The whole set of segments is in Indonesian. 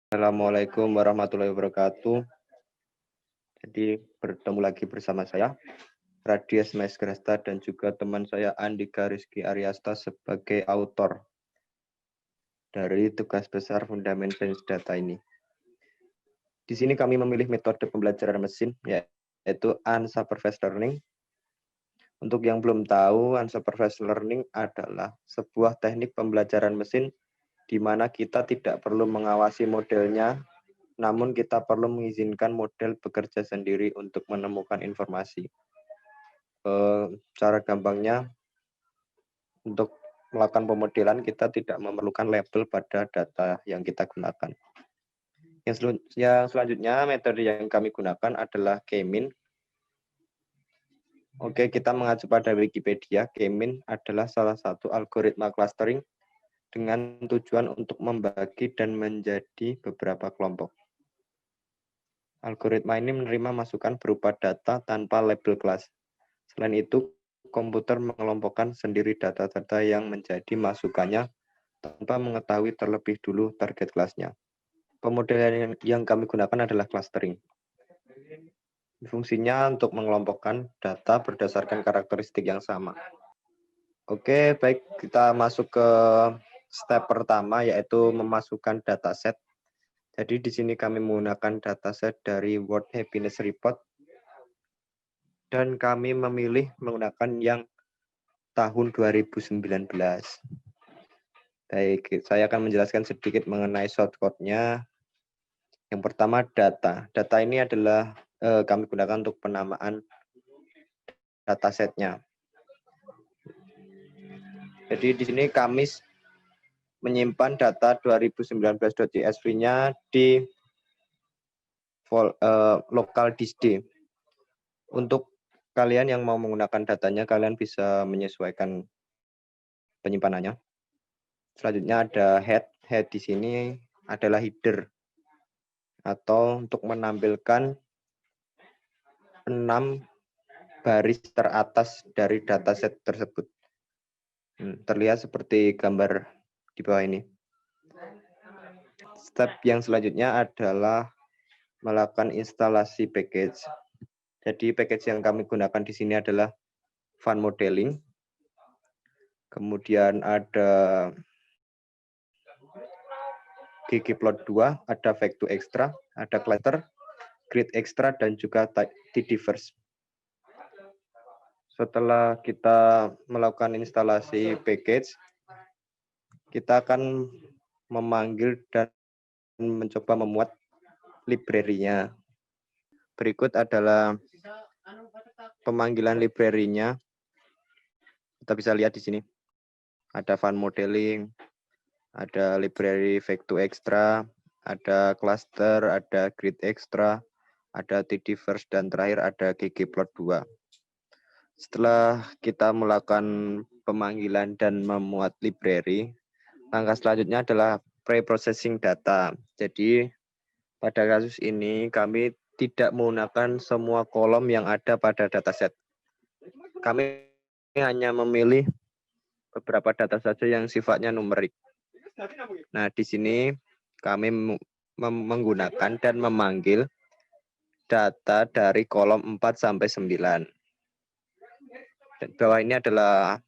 Assalamualaikum warahmatullahi wabarakatuh. Jadi bertemu lagi bersama saya, Radies Mesgrasta, dan juga teman saya Andika Rizky Aryasta sebagai autor dari tugas besar Fundament Science Data ini. Di sini kami memilih metode pembelajaran mesin, yaitu Unsupervised Learning. Untuk yang belum tahu, Unsupervised Learning adalah sebuah teknik pembelajaran mesin di mana kita tidak perlu mengawasi modelnya, namun kita perlu mengizinkan model bekerja sendiri untuk menemukan informasi. Cara gampangnya, untuk melakukan pemodelan kita tidak memerlukan label pada data yang kita gunakan. Yang selanjutnya, metode yang kami gunakan adalah K-mean. Oke, kita mengacu pada Wikipedia. K-mean adalah salah satu algoritma clustering dengan tujuan untuk membagi dan menjadi beberapa kelompok. Algoritma ini menerima masukan berupa data tanpa label kelas. Selain itu, komputer mengelompokkan sendiri data-data yang menjadi masukannya tanpa mengetahui terlebih dulu target kelasnya. Pemodelan yang kami gunakan adalah clustering. Fungsinya untuk mengelompokkan data berdasarkan karakteristik yang sama. Oke, baik, kita masuk ke step pertama, yaitu memasukkan dataset. Jadi di sini kami menggunakan dataset dari World Happiness Report, dan kami memilih menggunakan yang tahun 2019. Baik, saya akan menjelaskan sedikit mengenai shortcut-nya. Yang pertama, data. Data ini adalah kami gunakan untuk penamaan datasetnya. Jadi di sini kami menyimpan data 2019.csv-nya di local disk D. Untuk kalian yang mau menggunakan datanya, kalian bisa menyesuaikan penyimpanannya. Selanjutnya ada head. Head di sini adalah header, atau untuk menampilkan 6 baris teratas dari dataset tersebut. Terlihat seperti gambar di bawah ini. Step yang selanjutnya adalah melakukan instalasi package. Jadi package yang kami gunakan di sini adalah Fun Modeling. Kemudian ada ggplot2, ada Vec2Extra, ada Cluster, Grid Extra, dan juga Tidyverse. Setelah kita melakukan instalasi package, kita akan memanggil dan mencoba memuat library-nya. Berikut adalah pemanggilan library-nya. Kita bisa lihat di sini. Ada Fun Modeling, ada library Vec2Extra, ada Cluster, ada Grid Extra, ada Tidyverse, dan terakhir ada ggplot2. Setelah kita melakukan pemanggilan dan memuat library, langkah selanjutnya adalah pre-processing data. Jadi pada kasus ini kami tidak menggunakan semua kolom yang ada pada dataset. Kami hanya memilih beberapa data saja yang sifatnya numerik. Nah, di sini kami menggunakan dan memanggil data dari kolom 4 sampai 9. Dan bawah ini adalah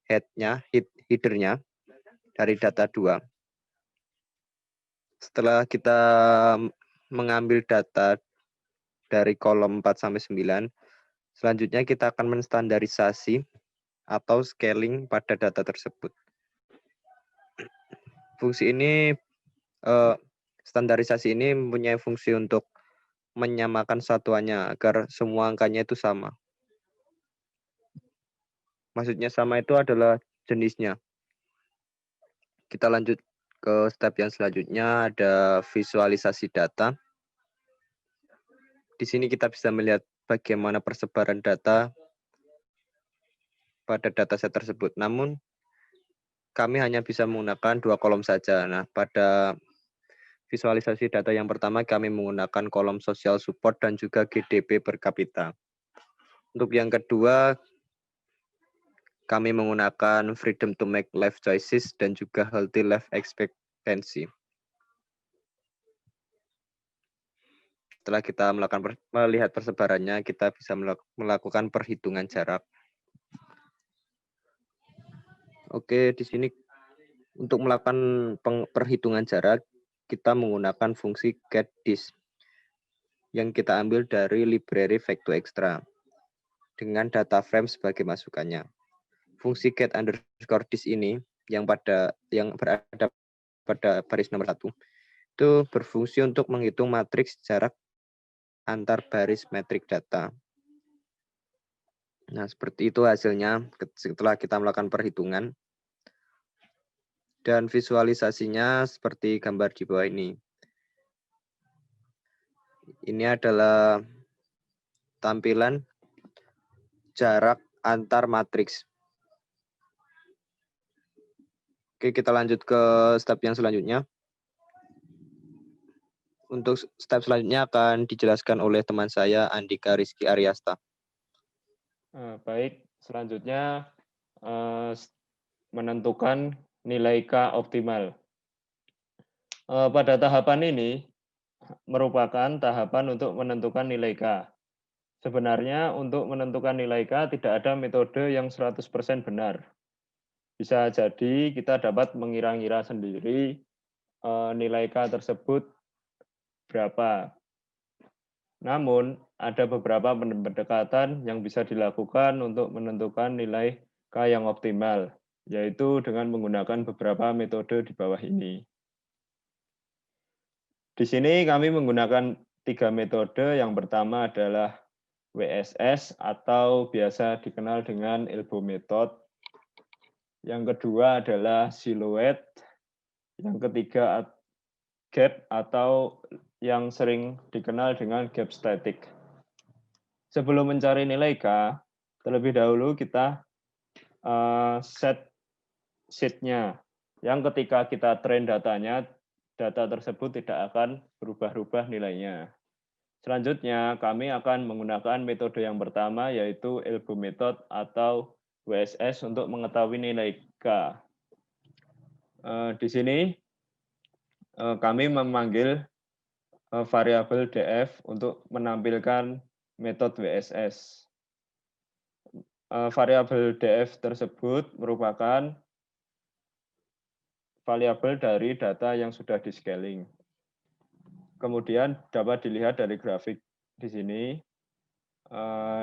head-nya, header-nya dari data 2. Setelah kita mengambil data dari kolom 4 sampai 9, selanjutnya kita akan menstandarisasi atau scaling pada data tersebut. Fungsi ini, standarisasi ini mempunyai fungsi untuk menyamakan satuannya agar semua angkanya itu sama. Maksudnya sama itu adalah jenisnya. Kita lanjut ke step yang selanjutnya, ada visualisasi data. Di sini kita bisa melihat bagaimana persebaran data pada dataset tersebut. Namun, kami hanya bisa menggunakan 2 kolom saja. Nah, pada visualisasi data yang pertama, kami menggunakan kolom social support dan juga GDP per kapita. Untuk yang kedua, kami menggunakan freedom to make life choices dan juga healthy life expectancy. setelah kita melihat persebarannya, kita bisa melakukan perhitungan jarak. Oke, di sini untuk melakukan perhitungan jarak, kita menggunakan fungsi getDis yang kita ambil dari library Vecto-Extra dengan data frame sebagai masukannya. Fungsi get_dis ini yang berada pada baris nomor 1 itu berfungsi untuk menghitung matriks jarak antar baris metrik data. Nah, seperti itu hasilnya setelah kita melakukan perhitungan. Dan visualisasinya seperti gambar di bawah ini. Ini adalah tampilan jarak antar matriks. Oke, kita lanjut ke step yang selanjutnya. Untuk step selanjutnya akan dijelaskan oleh teman saya, Andika Rizky Aryasta. Baik, selanjutnya menentukan nilai K optimal. Pada tahapan ini merupakan tahapan untuk menentukan nilai K. Sebenarnya untuk menentukan nilai K tidak ada metode yang 100% benar. Bisa jadi kita dapat mengira-ngira sendiri nilai K tersebut berapa. Namun, ada beberapa pendekatan yang bisa dilakukan untuk menentukan nilai K yang optimal, yaitu dengan menggunakan beberapa metode di bawah ini. Di sini kami menggunakan 3 metode. Yang pertama adalah WSS atau biasa dikenal dengan elbow method. Yang kedua adalah silhouette. Yang ketiga gap atau yang sering dikenal dengan gap static. Sebelum mencari nilai K, terlebih dahulu kita set sheet-nya. Yang ketika kita train datanya, data tersebut tidak akan berubah-ubah nilainya. Selanjutnya, kami akan menggunakan metode yang pertama, yaitu elbow method atau WSS untuk mengetahui nilai K. Di sini, kami memanggil variabel df untuk menampilkan metode WSS. Variabel df tersebut merupakan variabel dari data yang sudah di-scaling. Kemudian dapat dilihat dari grafik di sini,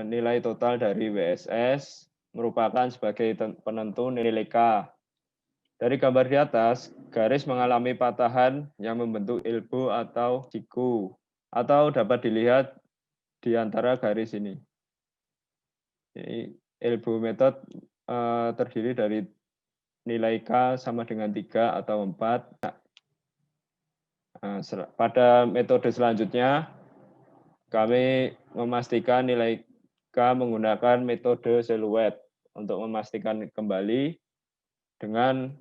nilai total dari WSS merupakan sebagai penentu nilai K. Dari gambar di atas, garis mengalami patahan yang membentuk elbow atau siku, atau dapat dilihat di antara garis ini. Jadi, elbow method terdiri dari nilai K sama dengan 3 atau 4. Pada metode selanjutnya, kami memastikan nilai K menggunakan metode silhouette untuk memastikan kembali dengan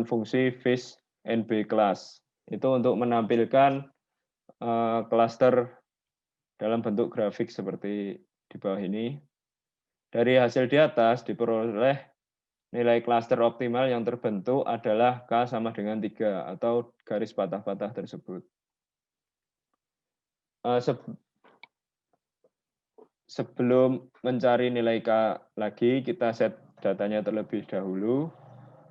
fungsi fish NB class. Itu untuk menampilkan klaster dalam bentuk grafik seperti di bawah ini. Dari hasil di atas diperoleh nilai klaster optimal yang terbentuk adalah K sama dengan 3 atau garis patah-patah tersebut. Sebelum mencari nilai K lagi, kita set datanya terlebih dahulu.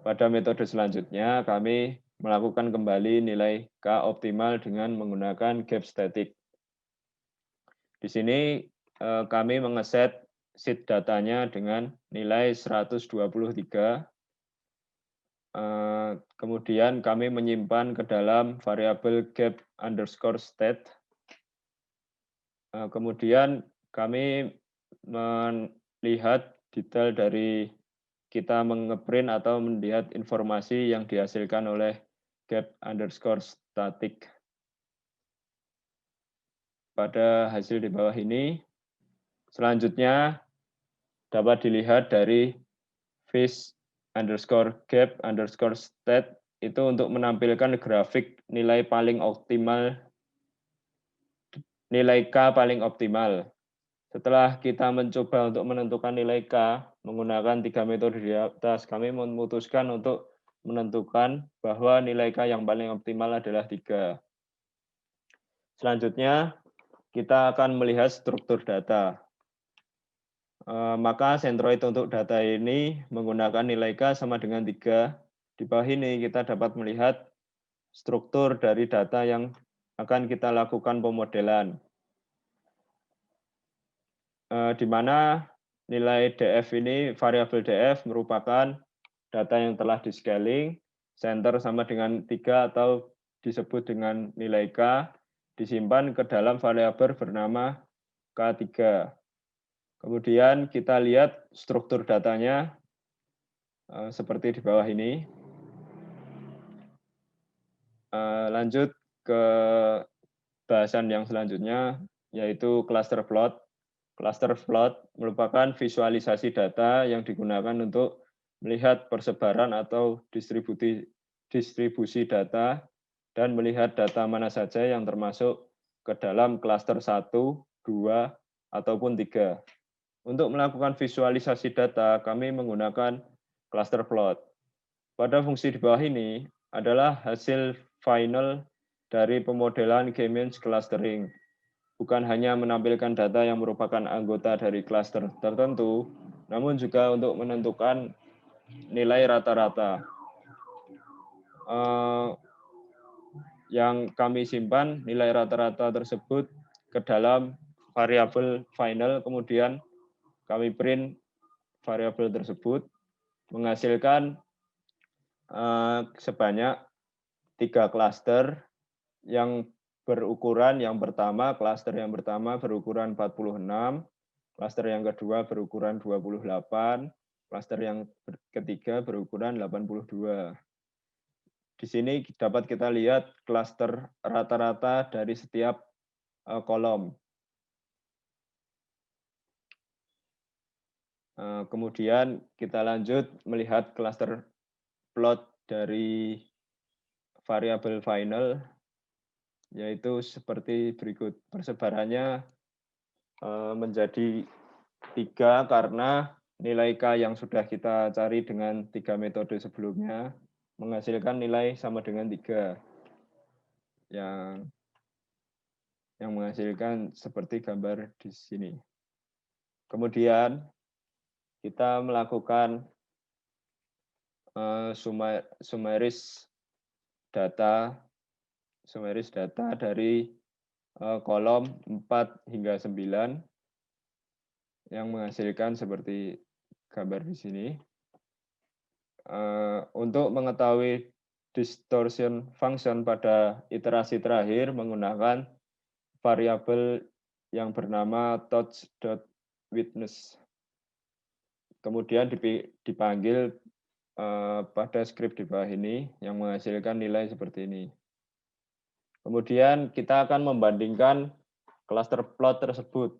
Pada metode selanjutnya, kami melakukan kembali nilai K optimal dengan menggunakan gap static. Di sini kami mengeset sheet datanya dengan nilai 123. Kemudian kami menyimpan ke dalam variabel gap_state. Kemudian kami melihat detail dari kita mengeprint atau melihat informasi yang dihasilkan oleh gap_static. Pada hasil di bawah ini, selanjutnya dapat dilihat dari fish_gap_state itu untuk menampilkan grafik nilai paling optimal, nilai K paling optimal. Setelah kita mencoba untuk menentukan nilai K menggunakan 3 metode di atas, kami memutuskan untuk menentukan bahwa nilai K yang paling optimal adalah 3. Selanjutnya, kita akan melihat struktur data. Maka sentroid untuk data ini menggunakan nilai K sama dengan 3. Di bawah ini kita dapat melihat struktur dari data yang akan kita lakukan pemodelan. Di mana nilai DF ini, variabel DF merupakan data yang telah di-scaling, center sama dengan 3 atau disebut dengan nilai K, disimpan ke dalam variabel bernama K3. Kemudian kita lihat struktur datanya seperti di bawah ini. Lanjut ke bahasan yang selanjutnya, yaitu cluster plot. Cluster plot merupakan visualisasi data yang digunakan untuk melihat persebaran atau distribusi data dan melihat data mana saja yang termasuk ke dalam klaster 1, 2, ataupun 3. Untuk melakukan visualisasi data, kami menggunakan cluster plot. Pada fungsi di bawah ini adalah hasil final dari pemodelan K-means clustering. Bukan hanya menampilkan data yang merupakan anggota dari klaster tertentu, namun juga untuk menentukan nilai rata-rata. Yang kami simpan nilai rata-rata tersebut ke dalam variabel final, kemudian kami print variabel tersebut, menghasilkan sebanyak 3 klaster yang berukuran yang pertama, klaster yang pertama berukuran 46, klaster yang kedua berukuran 28, klaster yang ketiga berukuran 82. Di sini dapat kita lihat klaster rata-rata dari setiap kolom. Kemudian kita lanjut melihat klaster plot dari variabel final, yaitu seperti berikut. Persebarannya menjadi 3 karena nilai K yang sudah kita cari dengan 3 metode sebelumnya menghasilkan nilai sama dengan 3. Yang menghasilkan seperti gambar di sini. Kemudian kita melakukan sumaris data dari kolom 4 hingga 9 yang menghasilkan seperti gambar di sini. Untuk mengetahui distortion function pada iterasi terakhir menggunakan variabel yang bernama touch.witness. Kemudian dipanggil pada skrip di bawah ini yang menghasilkan nilai seperti ini. Kemudian kita akan membandingkan cluster plot tersebut.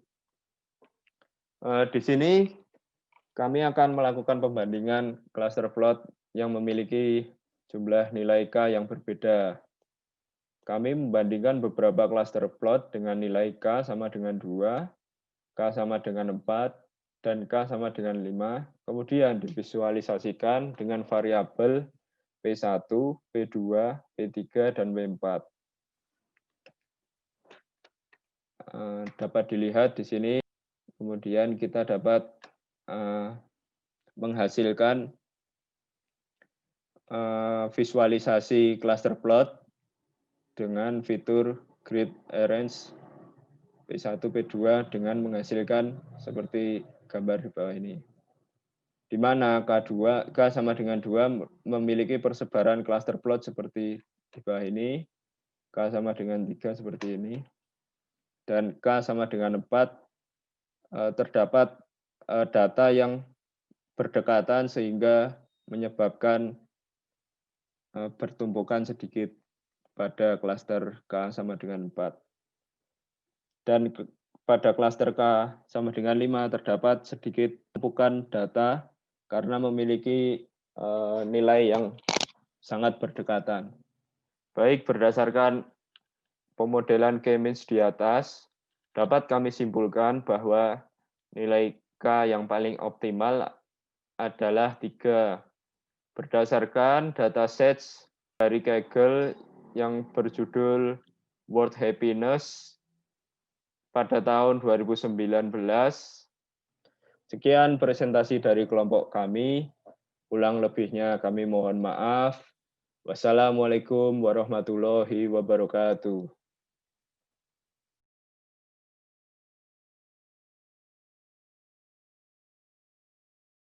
Di sini kami akan melakukan pembandingan cluster plot yang memiliki jumlah nilai K yang berbeda. Kami membandingkan beberapa cluster plot dengan nilai K sama dengan 2, K sama dengan 4, dan K sama dengan 5. Kemudian divisualisasikan dengan variabel P1, P2, P3, dan P4. Dapat dilihat di sini. Kemudian kita dapat menghasilkan visualisasi cluster plot dengan fitur grid arrange P1, P2 dengan menghasilkan seperti gambar di bawah ini. Di mana K sama dengan 2 memiliki persebaran cluster plot seperti di bawah ini, K sama dengan 3 seperti ini, dan K sama dengan 4 terdapat data yang berdekatan sehingga menyebabkan bertumpukan sedikit pada klaster K sama dengan 4. Dan pada klaster K sama dengan 5 terdapat sedikit tumpukan data karena memiliki nilai yang sangat berdekatan. Baik, berdasarkan pemodelan K-means di atas, dapat kami simpulkan bahwa nilai K yang paling optimal adalah 3. Berdasarkan datasets dari Kaggle yang berjudul World Happiness pada tahun 2019. Sekian presentasi dari kelompok kami. Kurang lebihnya kami mohon maaf. Wassalamualaikum warahmatullahi wabarakatuh.